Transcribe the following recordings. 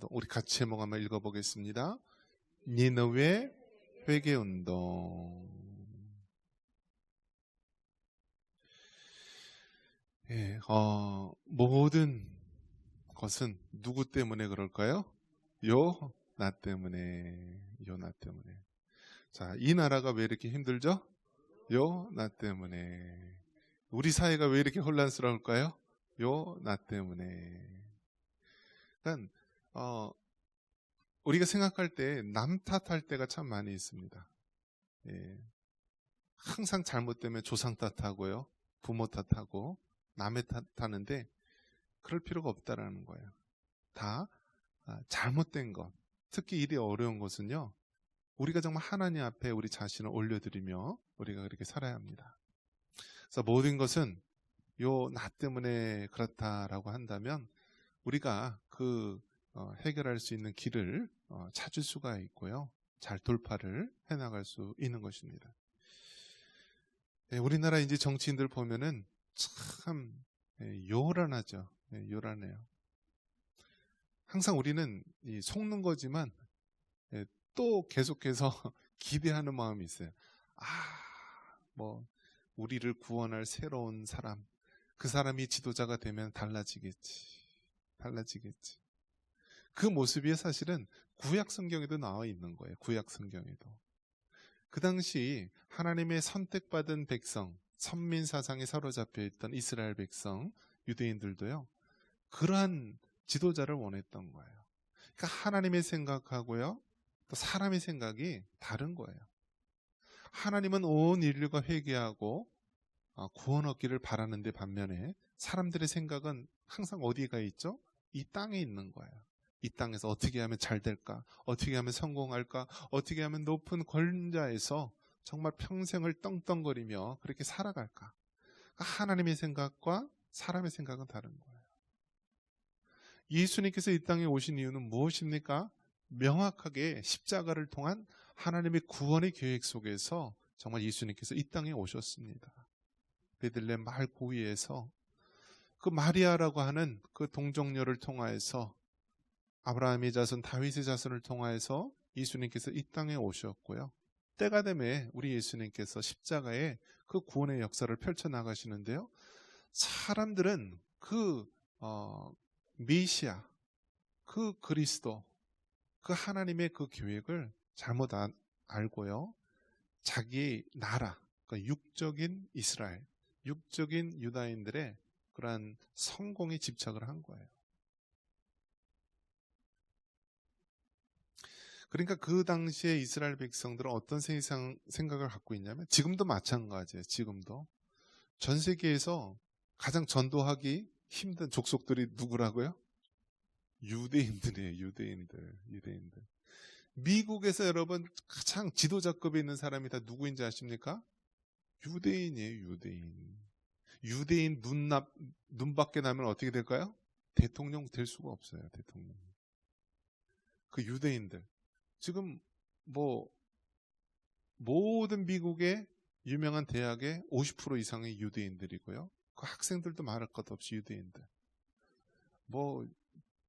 우리 같이 제목 한번 읽어보겠습니다. 니느웨 회개운동. 예, 모든 것은 누구 때문에 그럴까요? 나 때문에. 나 때문에. 자, 이 나라가 왜 이렇게 힘들죠? 나 때문에. 우리 사회가 왜 이렇게 혼란스러울까요? 나 때문에. 일단 우리가 생각할 때 남 탓할 때가 참 많이 있습니다. 예. 항상 잘못되면 조상 탓하고요, 부모 탓하고 남의 탓하는데 그럴 필요가 없다라는 거예요. 다 잘못된 것, 특히 일이 어려운 것은요, 우리가 정말 하나님 앞에 우리 자신을 올려드리며 우리가 그렇게 살아야 합니다. 그래서 모든 것은 나 때문에 그렇다라고 한다면 우리가 해결할 수 있는 길을 찾을 수가 있고요, 잘 돌파를 해나갈 수 있는 것입니다. 네, 우리나라 이제 정치인들 보면은 참 요란하죠. 요란해요. 항상 우리는 속는 거지만 또 계속해서 기대하는 마음이 있어요. 우리를 구원할 새로운 사람, 그 사람이 지도자가 되면 달라지겠지. 그 모습이 사실은 구약 성경에도 나와 있는 거예요. 구약 성경에도. 그 당시 하나님의 선택받은 백성, 선민 사상에 사로잡혀 있던 이스라엘 백성, 유대인들도요, 그러한 지도자를 원했던 거예요. 그러니까 하나님의 생각하고요, 또 사람의 생각이 다른 거예요. 하나님은 온 인류가 회개하고 구원 얻기를 바라는데, 반면에 사람들의 생각은 항상 어디가 있죠? 이 땅에 있는 거예요. 이 땅에서 어떻게 하면 잘 될까? 어떻게 하면 성공할까? 어떻게 하면 높은 권자에서 정말 평생을 떵떵거리며 그렇게 살아갈까? 하나님의 생각과 사람의 생각은 다른 거예요. 예수님께서 이 땅에 오신 이유는 무엇입니까? 명확하게 십자가를 통한 하나님의 구원의 계획 속에서 정말 예수님께서 이 땅에 오셨습니다. 베들레헴 마을 고위에서 그 마리아라고 하는 그 동정녀를 통하여서, 아브라함의 자손 다윗의 자손을 통하여서 예수님께서 이 땅에 오셨고요, 때가 되면 우리 예수님께서 십자가에 그 구원의 역사를 펼쳐나가시는데요, 사람들은 메시아, 그 그리스도, 그 하나님의 그 계획을 잘못 알고요, 자기 나라, 그러니까 육적인 이스라엘, 육적인 유다인들의 그러한 성공에 집착을 한 거예요. 그러니까 그 당시에 이스라엘 백성들은 어떤 생각을 갖고 있냐면, 지금도 마찬가지예요. 지금도 전 세계에서 가장 전도하기 힘든 족속들이 누구라고요? 유대인들이에요. 유대인들. 미국에서 여러분 가장 지도자급에 있는 사람이 다 누구인지 아십니까? 유대인이에요. 유대인 눈 밖에 나면 어떻게 될까요? 대통령 될 수가 없어요. 대통령. 그 유대인들 지금 모든 미국의 유명한 대학의 50% 이상의 유대인들이고요, 그 학생들도 말할 것 없이 유대인들.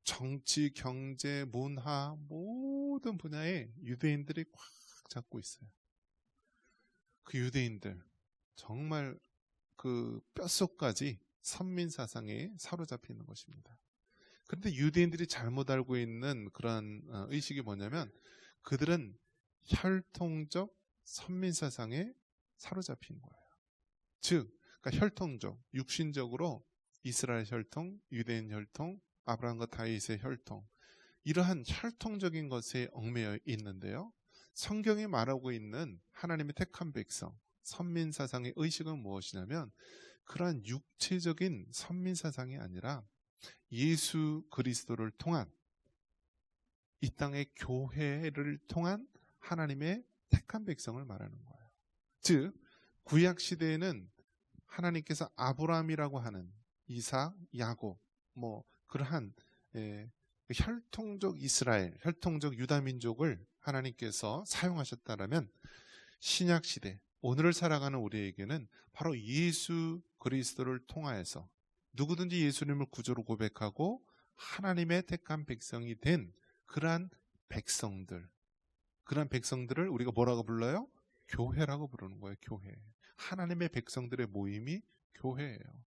정치, 경제, 문화 모든 분야에 유대인들이 꽉 잡고 있어요. 그 유대인들 정말 그 뼛속까지 선민 사상에 사로잡히는 것입니다. 그런데 유대인들이 잘못 알고 있는 그런 의식이 뭐냐면, 그들은 혈통적 선민 사상에 사로잡힌 거예요. 즉, 그러니까 혈통적, 육신적으로 이스라엘 혈통, 유대인 혈통, 아브라함과 다윗의 혈통, 이러한 혈통적인 것에 얽매여 있는데요, 성경이 말하고 있는 하나님의 택한 백성, 선민 사상의 의식은 무엇이냐면, 그러한 육체적인 선민 사상이 아니라 예수 그리스도를 통한, 이 땅의 교회를 통한 하나님의 택한 백성을 말하는 거예요. 즉, 구약 시대에는 하나님께서 아브라함이라고 하는 이삭, 야곱, 그러한 혈통적 이스라엘, 혈통적 유다 민족을 하나님께서 사용하셨다라면, 신약 시대, 오늘을 살아가는 우리에게는 바로 예수 그리스도를 통하여서 누구든지 예수님을 구주로 고백하고 하나님의 택한 백성이 된 그러한 백성들을 우리가 뭐라고 불러요? 교회라고 부르는 거예요. 교회. 하나님의 백성들의 모임이 교회예요.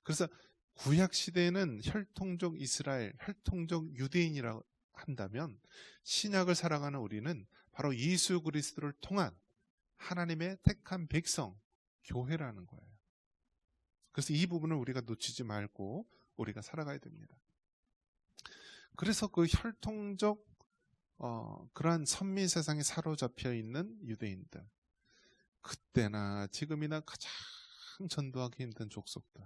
그래서 구약 시대에는 혈통적 이스라엘, 혈통적 유대인이라고 한다면 신약을 살아가는 우리는 바로 예수 그리스도를 통한 하나님의 택한 백성, 교회라는 거예요. 그래서 이 부분을 우리가 놓치지 말고 우리가 살아가야 됩니다. 그래서 그 혈통적 그러한 선민 세상에 사로잡혀 있는 유대인들, 그때나 지금이나 가장 전도하기 힘든 족속들.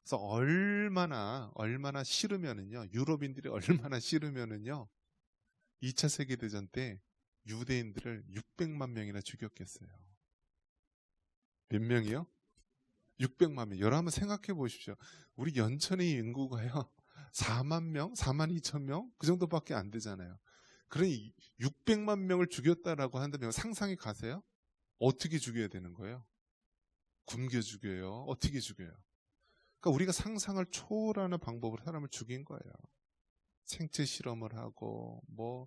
그래서 얼마나 싫으면은요, 유럽인들이 얼마나 싫으면은요, 2차 세계대전 때 유대인들을 600만 명이나 죽였겠어요. 몇 명이요? 600만 명. 여러분 한번 생각해 보십시오. 우리 연천의 인구가요, 4만 명, 4만 2천 명? 그 정도밖에 안 되잖아요. 그러니 600만 명을 죽였다라고 한다면 상상이 가세요? 어떻게 죽여야 되는 거예요? 굶겨 죽여요? 어떻게 죽여요? 그러니까 우리가 상상을 초월하는 방법으로 사람을 죽인 거예요. 생체 실험을 하고 뭐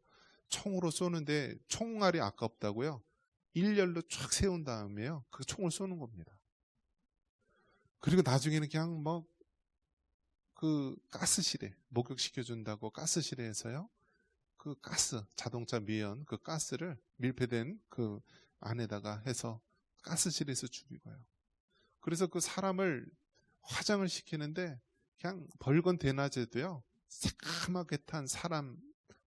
총으로 쏘는데 총알이 아깝다고요? 일렬로 쫙 세운 다음에요, 그 총을 쏘는 겁니다. 그리고 나중에는 그냥 뭐 그 가스실에 목욕시켜준다고 가스실에서요, 그 가스, 자동차 미연 그 가스를 밀폐된 그 안에다가 해서 가스실에서 죽이고요. 그래서 그 사람을 화장을 시키는데 그냥 벌건 대낮에도요, 새까맣게 탄 사람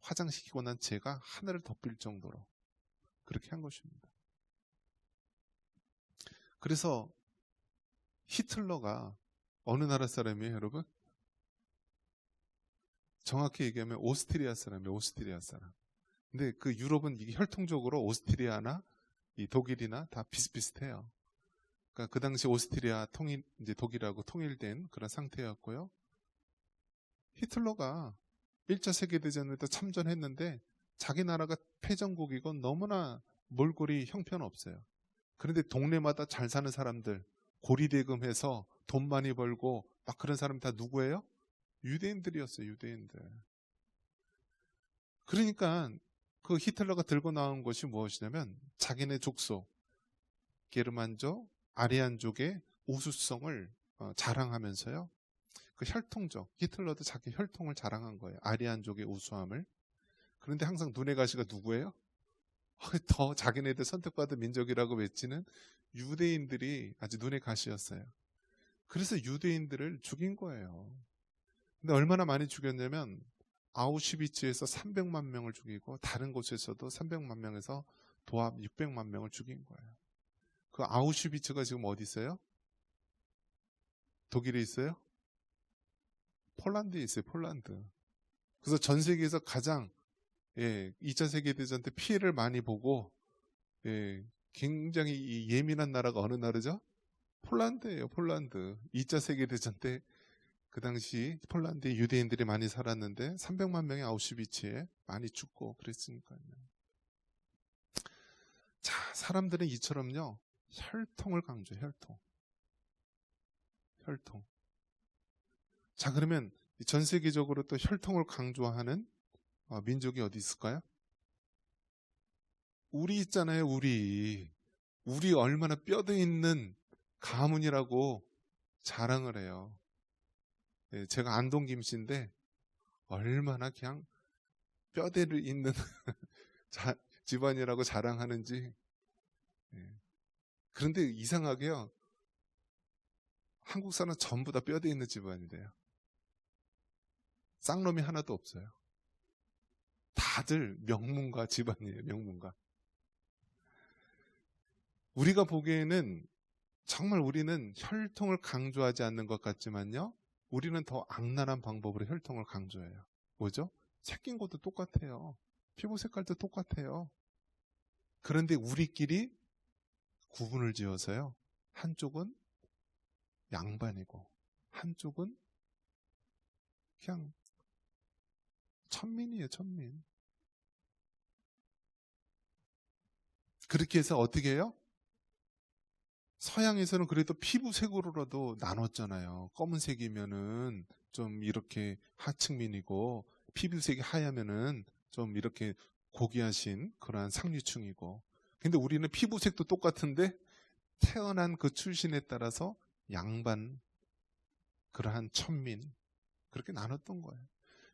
화장시키고 난 죄가 하늘을 덮일 정도로 그렇게 한 것입니다. 그래서 히틀러가 어느 나라 사람이에요, 여러분? 정확히 얘기하면 오스트리아 사람이에요. 오스트리아 사람. 근데 그 유럽은 이게 혈통적으로 오스트리아나 이 독일이나 다 비슷비슷해요. 그러니까 그 당시 오스트리아 이제 독일하고 통일된 그런 상태였고요. 히틀러가 1차 세계대전에도 참전했는데 자기 나라가 패전국이고 너무나 몰골이 형편없어요. 그런데 동네마다 잘 사는 사람들, 고리대금해서 돈 많이 벌고 막 그런 사람 다 누구예요? 유대인들이었어요. 유대인들. 그러니까 그 히틀러가 들고 나온 것이 무엇이냐면 자기네 족속, 게르만족, 아리안족의 우수성을 자랑하면서요, 그 혈통적, 히틀러도 자기 혈통을 자랑한 거예요. 아리안족의 우수함을. 그런데 항상 눈에 가시가 누구예요? 더 자기네들 선택받은 민족이라고 외치는 유대인들이 아주 눈에 가시였어요. 그래서 유대인들을 죽인 거예요. 근데 얼마나 많이 죽였냐면 아우슈비츠에서 300만 명을 죽이고 다른 곳에서도 300만 명에서 도합 600만 명을 죽인 거예요. 그 아우슈비츠가 지금 어디 있어요? 독일에 있어요? 폴란드에 있어요. 폴란드. 그래서 전 세계에서 가장 2차 세계대전 때 피해를 많이 보고 굉장히 예민한 나라가 어느 나라죠? 폴란드예요. 폴란드. 2차 세계대전 때 그 당시 폴란드에 유대인들이 많이 살았는데 300만 명의 아우슈비츠에 많이 죽고 그랬으니까요. 자, 사람들은 이처럼요, 혈통을 강조해요. 혈통. 자, 그러면 전 세계적으로 또 혈통을 강조하는 민족이 어디 있을까요? 우리 있잖아요. 우리 얼마나 뼈대 있는 가문이라고 자랑을 해요. 제가 안동 김씨인데 얼마나 그냥 뼈대를 있는 집안이라고 자랑하는지. 그런데 이상하게요, 한국 사람은 전부 다 뼈대 있는 집안이래요. 쌍놈이 하나도 없어요. 다들 명문가 집안이에요. 명문가. 우리가 보기에는 정말 우리는 혈통을 강조하지 않는 것 같지만요, 우리는 더 악랄한 방법으로 혈통을 강조해요. 뭐죠? 생긴 것도 똑같아요. 피부 색깔도 똑같아요. 그런데 우리끼리 구분을 지어서요, 한쪽은 양반이고 한쪽은 그냥 천민이에요. 천민. 그렇게 해서 어떻게 해요? 서양에서는 그래도 피부색으로라도 나눴잖아요. 검은색이면은 좀 이렇게 하층민이고 피부색이 하얗면은 좀 이렇게 고귀하신 그러한 상류층이고, 근데 우리는 피부색도 똑같은데 태어난 그 출신에 따라서 양반, 그러한 천민, 그렇게 나눴던 거예요.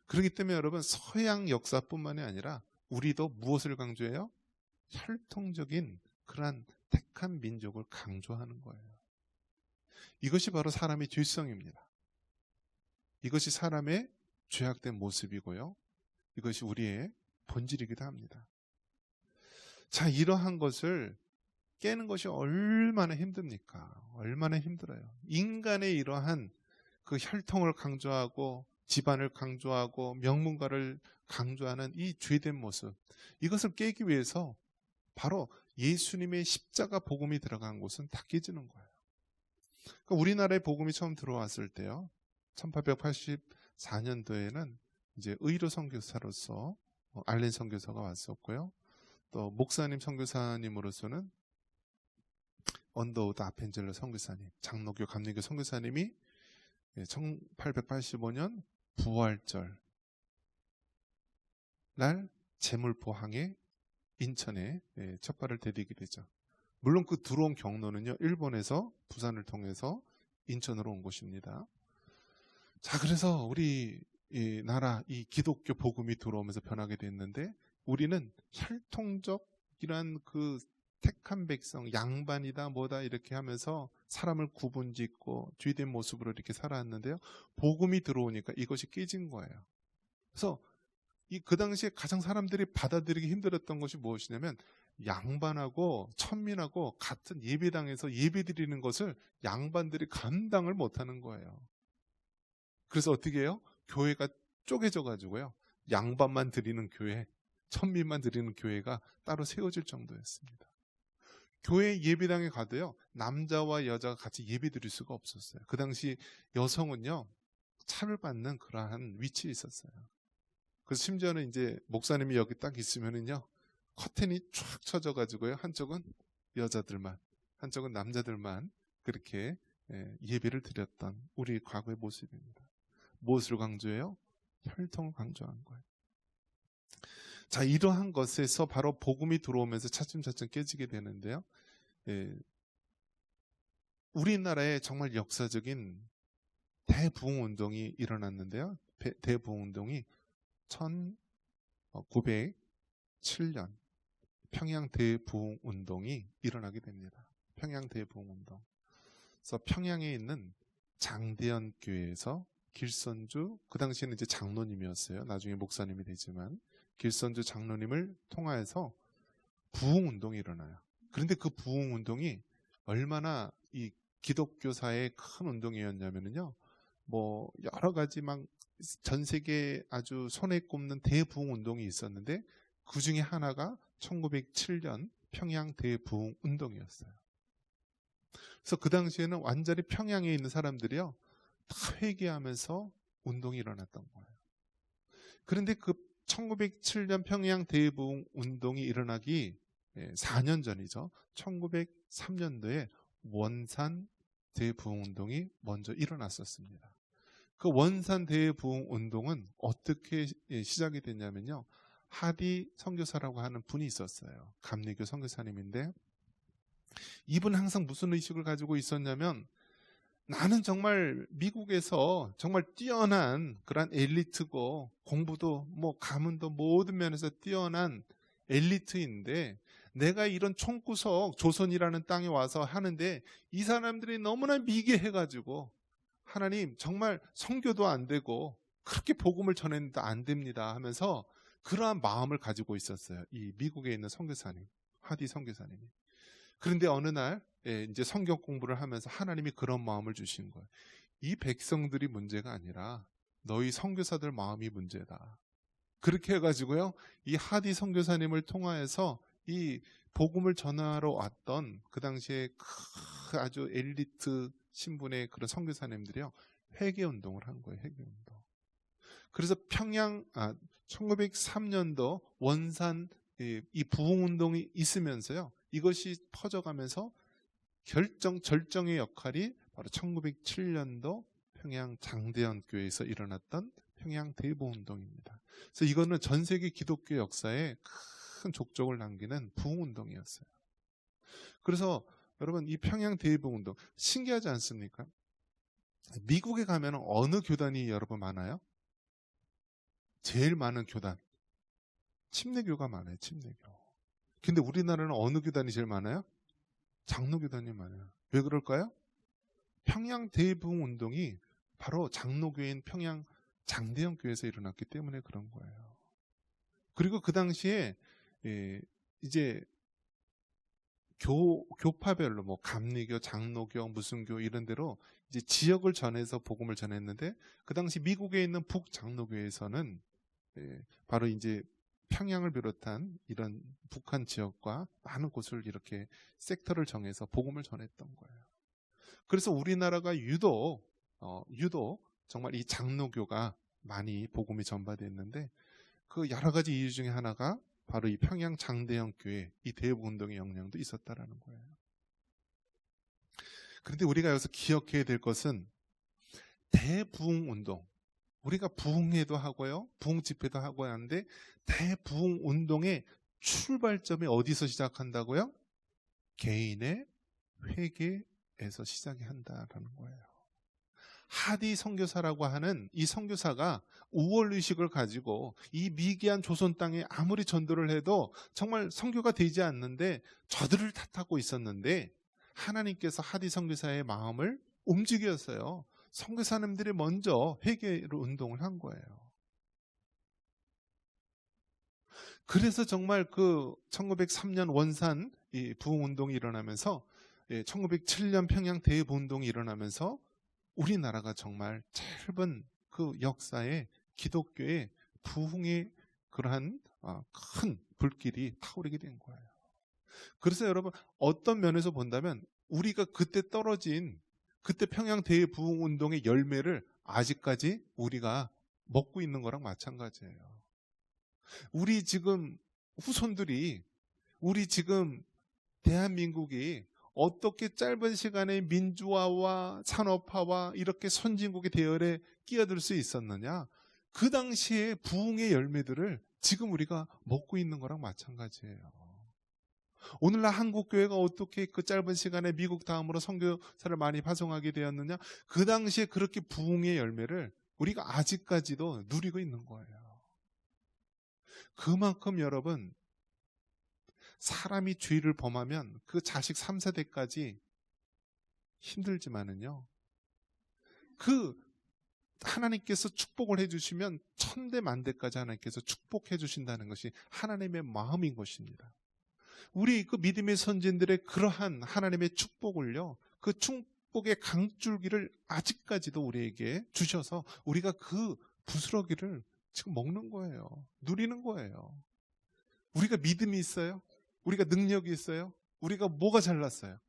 그렇기 때문에 여러분, 서양 역사뿐만이 아니라 우리도 무엇을 강조해요? 혈통적인 그러한 택한 민족을 강조하는 거예요. 이것이 바로 사람의 죄성입니다. 이것이 사람의 죄악된 모습이고요. 이것이 우리의 본질이기도 합니다. 자, 이러한 것을 깨는 것이 얼마나 힘듭니까? 얼마나 힘들어요. 인간의 이러한 그 혈통을 강조하고 집안을 강조하고 명문가를 강조하는 이 죄된 모습, 이것을 깨기 위해서 바로 예수님의 십자가 복음이 들어간 곳은 다 깨지는 거예요. 그러니까 우리나라에 복음이 처음 들어왔을 때요, 1884년도에는 이제 의료 선교사로서 알렌 선교사가 왔었고요. 또 목사님 선교사님으로서는 언더우드 아펜젤러 선교사님, 장로교 감리교 선교사님이 1885년 부활절 날 제물포항에 인천에 첫 발을 디디게 되죠. 물론 그 들어온 경로는요, 일본에서 부산을 통해서 인천으로 온 곳입니다. 자, 그래서 우리 이 나라, 이 기독교 복음이 들어오면서 변하게 됐는데, 우리는 혈통적이란 그 택한 백성, 양반이다 뭐다 이렇게 하면서 사람을 구분짓고 죄된 모습으로 이렇게 살아왔는데요, 복음이 들어오니까 이것이 깨진 거예요. 그래서 그 당시에 가장 사람들이 받아들이기 힘들었던 것이 무엇이냐면, 양반하고 천민하고 같은 예배당에서 예배드리는 것을 양반들이 감당을 못하는 거예요. 그래서 어떻게 해요? 교회가 쪼개져 가지고요, 양반만 드리는 교회, 천민만 드리는 교회가 따로 세워질 정도였습니다. 교회 예배당에 가도요, 남자와 여자가 같이 예배 드릴 수가 없었어요. 그 당시 여성은요, 차별받는 그러한 위치에 있었어요. 그래서 심지어는 이제 목사님이 여기 딱 있으면은요, 커튼이 쫙 쳐져 가지고요, 한쪽은 여자들만, 한쪽은 남자들만 그렇게 예배를 드렸던 우리 과거의 모습입니다. 무엇을 강조해요? 혈통을 강조한 거예요. 자, 이러한 것에서 바로 복음이 들어오면서 차츰차츰 깨지게 되는데요. 우리나라에 정말 역사적인 대부흥운동이 일어났는데요. 대부흥운동이 1907년 평양 대부흥운동이 일어나게 됩니다. 평양 대부흥운동. 그래서 평양에 있는 장대현 교회에서 길선주, 그 당시에는 이제 장로님이었어요. 나중에 목사님이 되지만 길선주 장로님을 통하여서 부흥운동이 일어나요. 그런데 그 부흥운동이 얼마나 이 기독교사의 큰 운동이었냐면요, 뭐 여러 가지 막 전 세계 아주 손에 꼽는 대부흥운동이 있었는데, 그 중에 하나가 1907년 평양 대부흥운동이었어요. 그래서 그 당시에는 완전히 평양에 있는 사람들이요, 다 회개하면서 운동이 일어났던 거예요. 그런데 그 1907년 평양 대부흥 운동이 일어나기 4년 전이죠. 1903년도에 원산 대부흥 운동이 먼저 일어났었습니다. 그 원산 대부흥 운동은 어떻게 시작이 됐냐면요, 하디 선교사라고 하는 분이 있었어요. 감리교 선교사님인데, 이분 항상 무슨 의식을 가지고 있었냐면, 나는 정말 미국에서 정말 뛰어난 그런 엘리트고, 공부도 뭐 가문도 모든 면에서 뛰어난 엘리트인데, 내가 이런 총구석 조선이라는 땅에 와서 하는데 이 사람들이 너무나 미개해가지고, 하나님 정말 선교도 안 되고 그렇게 복음을 전했는데 안 됩니다 하면서 그러한 마음을 가지고 있었어요. 이 미국에 있는 선교사님, 하디 선교사님이. 그런데 어느 날 이제 성경 공부를 하면서 하나님이 그런 마음을 주신 거예요. 이 백성들이 문제가 아니라 너희 선교사들 마음이 문제다. 그렇게 해가지고요, 이 하디 선교사님을 통하여서 이 복음을 전하러 왔던 그 당시에 아주 엘리트 신분의 그런 선교사님들이요, 회개운동을 한 거예요. 회개운동. 그래서 1903년도 원산 이 부흥운동이 있으면서요, 이것이 퍼져가면서 절정의 역할이 바로 1907년도 평양 장대현 교회에서 일어났던 평양 대부운동입니다. 그래서 이거는 전 세계 기독교 역사에 큰 족적을 남기는 부흥운동이었어요. 그래서 여러분 이 평양 대부운동 신기하지 않습니까? 미국에 가면 어느 교단이 여러분 많아요? 제일 많은 교단 침례교가 많아요. 침례교. 근데 우리나라는 어느 교단이 제일 많아요? 장로교단이 많아요. 왜 그럴까요? 평양 대부흥운동이 바로 장로교인 평양 장대현 교회에서 일어났기 때문에 그런 거예요. 그리고 그 당시에 이제 교파별로 뭐 감리교, 장로교, 무슨 교 이런 데로 이제 지역을 전해서 복음을 전했는데 그 당시 미국에 있는 북장로교에서는 바로 이제 평양을 비롯한 이런 북한 지역과 많은 곳을 이렇게 섹터를 정해서 복음을 전했던 거예요. 그래서 우리나라가 유독 정말 이 장로교가 많이 복음이 전파됐는데 그 여러 가지 이유 중에 하나가 바로 이 평양 장대현 교회 이 대부운동의 영향도 있었다라는 거예요. 그런데 우리가 여기서 기억해야 될 것은 대부흥운동, 우리가 부흥회도 하고요, 부흥 집회도 하고 하는데 대부흥운동의 출발점이 어디서 시작한다고요? 개인의 회개에서 시작이 한다라는 거예요. 하디 선교사라고 하는 이 선교사가 우월의식을 가지고 이 미개한 조선 땅에 아무리 전도를 해도 정말 선교가 되지 않는데 저들을 탓하고 있었는데 하나님께서 하디 선교사의 마음을 움직였어요. 선교사님들이 먼저 회개로 운동을 한 거예요. 그래서 정말 그 1903년 원산 이 부흥운동이 일어나면서 1907년 평양 대부운동이 일어나면서 우리나라가 정말 짧은 그 역사에 기독교의 부흥의 그러한 큰 불길이 타오르게 된 거예요. 그래서 여러분 어떤 면에서 본다면 우리가 그때 떨어진 그때 평양 대부흥운동의 열매를 아직까지 우리가 먹고 있는 거랑 마찬가지예요. 우리 지금 후손들이 우리 지금 대한민국이 어떻게 짧은 시간에 민주화와 산업화와 이렇게 선진국의 대열에 끼어들 수 있었느냐? 그 당시에 부흥의 열매들을 지금 우리가 먹고 있는 거랑 마찬가지예요. 오늘날 한국교회가 어떻게 그 짧은 시간에 미국 다음으로 선교사를 많이 파송하게 되었느냐? 그 당시에 그렇게 부흥의 열매를 우리가 아직까지도 누리고 있는 거예요. 그만큼 여러분 사람이 죄를 범하면 그 자식 3세대까지 힘들지만은요. 그 하나님께서 축복을 해주시면 천대 만대까지 하나님께서 축복해 주신다는 것이 하나님의 마음인 것입니다. 우리 그 믿음의 선진들의 그러한 하나님의 축복을요. 그 축복의 강줄기를 아직까지도 우리에게 주셔서 우리가 그 부스러기를 지금 먹는 거예요. 누리는 거예요. 우리가 믿음이 있어요? 우리가 능력이 있어요? 우리가 뭐가 잘났어요?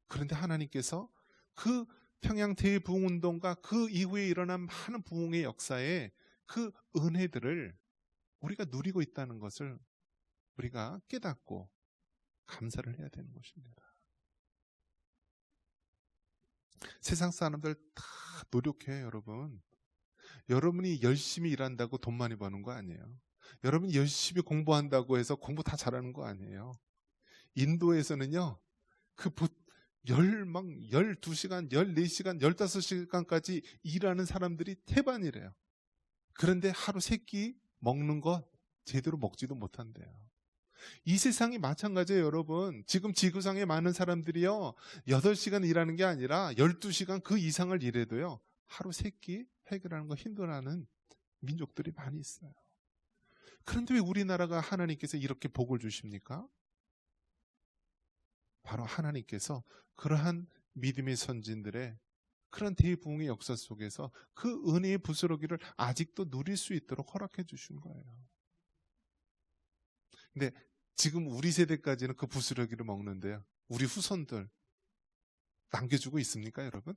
그런데 하나님께서 그 평양 대부흥운동과 그 이후에 일어난 많은 부흥의 역사에 그 은혜들을 우리가 누리고 있다는 것을 우리가 깨닫고 감사를 해야 되는 것입니다. 세상 사람들 다 노력해요, 여러분. 여러분이 열심히 일한다고 돈 많이 버는 거 아니에요. 여러분이 열심히 공부한다고 해서 공부 다 잘하는 거 아니에요. 인도에서는요, 그 12시간, 14시간, 15시간까지 일하는 사람들이 태반이래요. 그런데 하루 3끼 먹는 것 제대로 먹지도 못한대요. 이 세상이 마찬가지예요, 여러분. 지금 지구상에 많은 사람들이요, 8시간 일하는 게 아니라 12시간 그 이상을 일해도요, 하루 3끼 해결하는 거 힘들어하는 민족들이 많이 있어요. 그런데 왜 우리나라가 하나님께서 이렇게 복을 주십니까? 바로 하나님께서 그러한 믿음의 선진들의 그런 대부흥의 역사 속에서 그 은혜의 부스러기를 아직도 누릴 수 있도록 허락해 주신 거예요. 근데 지금 우리 세대까지는 그 부스러기를 먹는데요. 우리 후손들 남겨주고 있습니까, 여러분?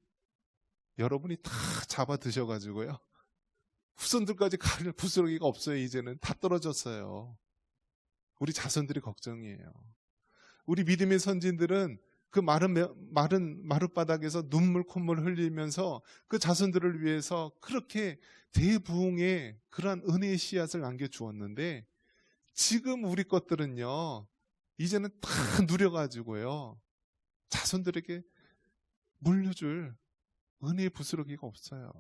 여러분이 다 잡아 드셔가지고요. 후손들까지 갈 부스러기가 없어요. 이제는 다 떨어졌어요. 우리 자손들이 걱정이에요. 우리 믿음의 선진들은 그 마른 마룻바닥에서 눈물 콧물 흘리면서 그 자손들을 위해서 그렇게 대부흥의 그러한 은혜의 씨앗을 남겨주었는데, 지금 우리 것들은요, 이제는 다 누려가지고요, 자손들에게 물려줄 은혜의 부스러기가 없어요.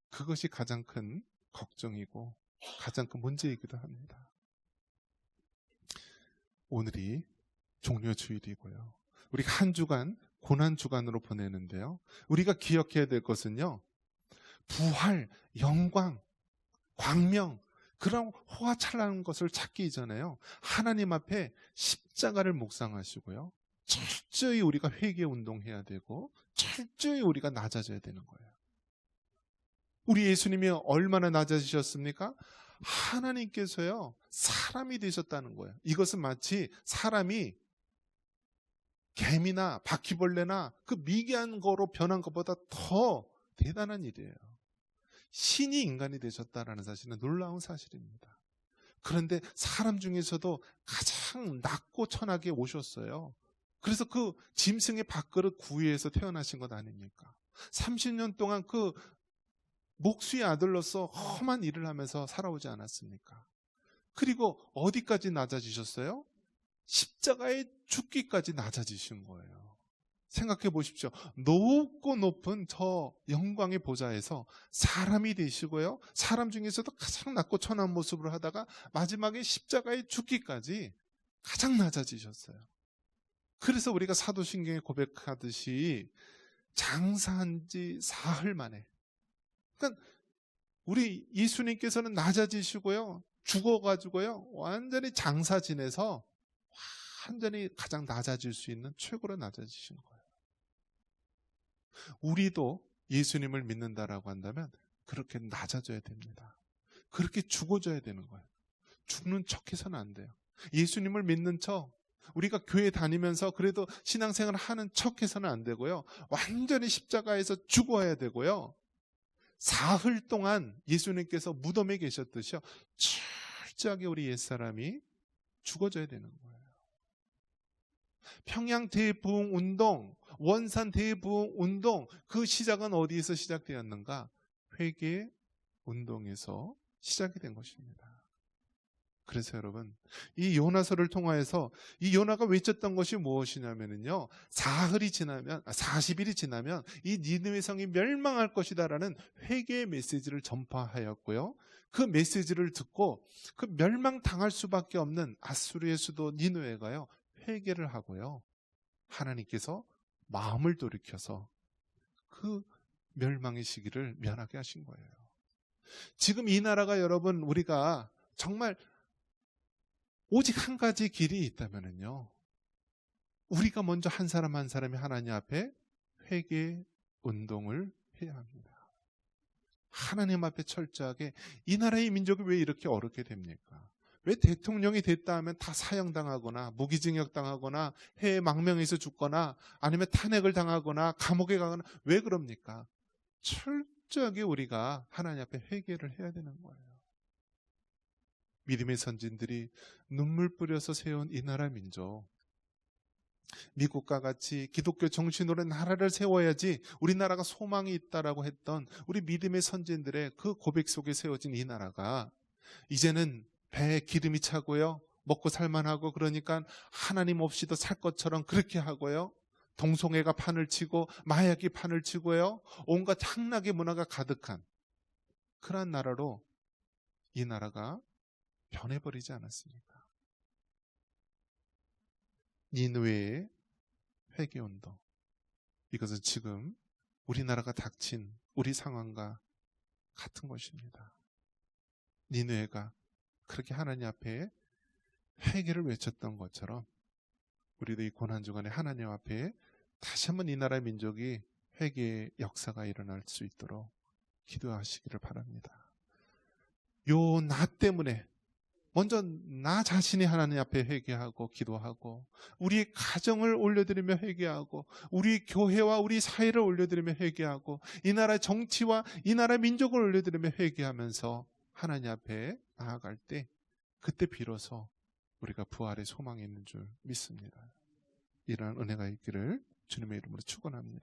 그것이 가장 큰 걱정이고 가장 큰 문제이기도 합니다. 오늘이 종료주일이고요. 우리가 한 주간 고난 주간으로 보내는데요. 우리가 기억해야 될 것은요, 부활, 영광, 광명, 그런 호화찬란한 것을 찾기 이전에요, 하나님 앞에 십자가를 묵상하시고요, 철저히 우리가 회개 운동해야 되고 철저히 우리가 낮아져야 되는 거예요. 우리 예수님이 얼마나 낮아지셨습니까? 하나님께서요, 사람이 되셨다는 거예요. 이것은 마치 사람이 개미나 바퀴벌레나 그 미개한 거로 변한 것보다 더 대단한 일이에요. 신이 인간이 되셨다는 사실은 놀라운 사실입니다. 그런데 사람 중에서도 가장 낮고 천하게 오셨어요. 그래서 그 짐승의 밥그릇 구이에서 태어나신 것 아닙니까? 30년 동안 그 목수의 아들로서 험한 일을 하면서 살아오지 않았습니까? 그리고 어디까지 낮아지셨어요? 십자가에 죽기까지 낮아지신 거예요. 생각해 보십시오. 높고 높은 저 영광의 보좌에서 사람이 되시고요, 사람 중에서도 가장 낮고 천한 모습을 하다가 마지막에 십자가에 죽기까지 가장 낮아지셨어요. 그래서 우리가 사도신경에 고백하듯이 장사한 지 사흘 만에, 그러니까 우리 예수님께서는 낮아지시고요, 죽어가지고요, 완전히 장사 지내서 완전히 가장 낮아질 수 있는 최고로 낮아지신 거예요. 우리도 예수님을 믿는다라고 한다면 그렇게 낮아져야 됩니다. 그렇게 죽어져야 되는 거예요. 죽는 척해서는 안 돼요. 예수님을 믿는 척, 우리가 교회 다니면서 그래도 신앙생활을 하는 척해서는 안 되고요, 완전히 십자가에서 죽어야 되고요, 사흘 동안 예수님께서 무덤에 계셨듯이요, 철저하게 우리 옛사람이 죽어져야 되는 거예요. 평양 대부흥 운동, 원산 대부흥 운동, 그 시작은 어디에서 시작되었는가? 회개 운동에서 시작이 된 것입니다. 그래서 여러분, 이 요나서를 통하여서 이 요나가 외쳤던 것이 무엇이냐면요, 40일이 지나면 이 니느웨 성이 멸망할 것이다라는 회개의 메시지를 전파하였고요, 그 메시지를 듣고 그 멸망당할 수밖에 없는 아수르의 수도 니느웨가요, 회개를 하고요, 하나님께서 마음을 돌이켜서 그 멸망의 시기를 면하게 하신 거예요. 지금 이 나라가 여러분, 우리가 정말 오직 한 가지 길이 있다면요, 우리가 먼저 한 사람 한 사람이 하나님 앞에 회개 운동을 해야 합니다. 하나님 앞에 철저하게, 이 나라의 민족이 왜 이렇게 어렵게 됩니까? 왜 대통령이 됐다 하면 다 사형당하거나 무기징역 당하거나 해외 망명에서 죽거나 아니면 탄핵을 당하거나 감옥에 가거나, 왜 그럽니까? 철저하게 우리가 하나님 앞에 회개를 해야 되는 거예요. 믿음의 선진들이 눈물 뿌려서 세운 이 나라 민족, 미국과 같이 기독교 정신으로 나라를 세워야지 우리나라가 소망이 있다라고 했던 우리 믿음의 선진들의 그 고백 속에 세워진 이 나라가 이제는 배에 기름이 차고요, 먹고 살만하고, 그러니까 하나님 없이도 살 것처럼 그렇게 하고요, 동성애가 판을 치고 마약이 판을 치고요, 온갖 향락의 문화가 가득한 그러한 나라로 이 나라가 변해버리지 않았습니까? 니느웨의 회개운동, 이것은 지금 우리나라가 닥친 우리 상황과 같은 것입니다. 니느웨가 그렇게 하나님 앞에 회개를 외쳤던 것처럼 우리도 이 고난주간에 하나님 앞에 다시 한번 이 나라의 민족이 회개의 역사가 일어날 수 있도록 기도하시기를 바랍니다. 요 나 때문에 먼저 나 자신이 하나님 앞에 회개하고 기도하고, 우리 가정을 올려드리며 회개하고, 우리 교회와 우리 사회를 올려드리며 회개하고, 이 나라 정치와 이 나라 민족을 올려드리며 회개하면서 하나님 앞에 나아갈 때, 그때 비로소 우리가 부활의 소망이 있는 줄 믿습니다. 이러한 은혜가 있기를 주님의 이름으로 축원합니다.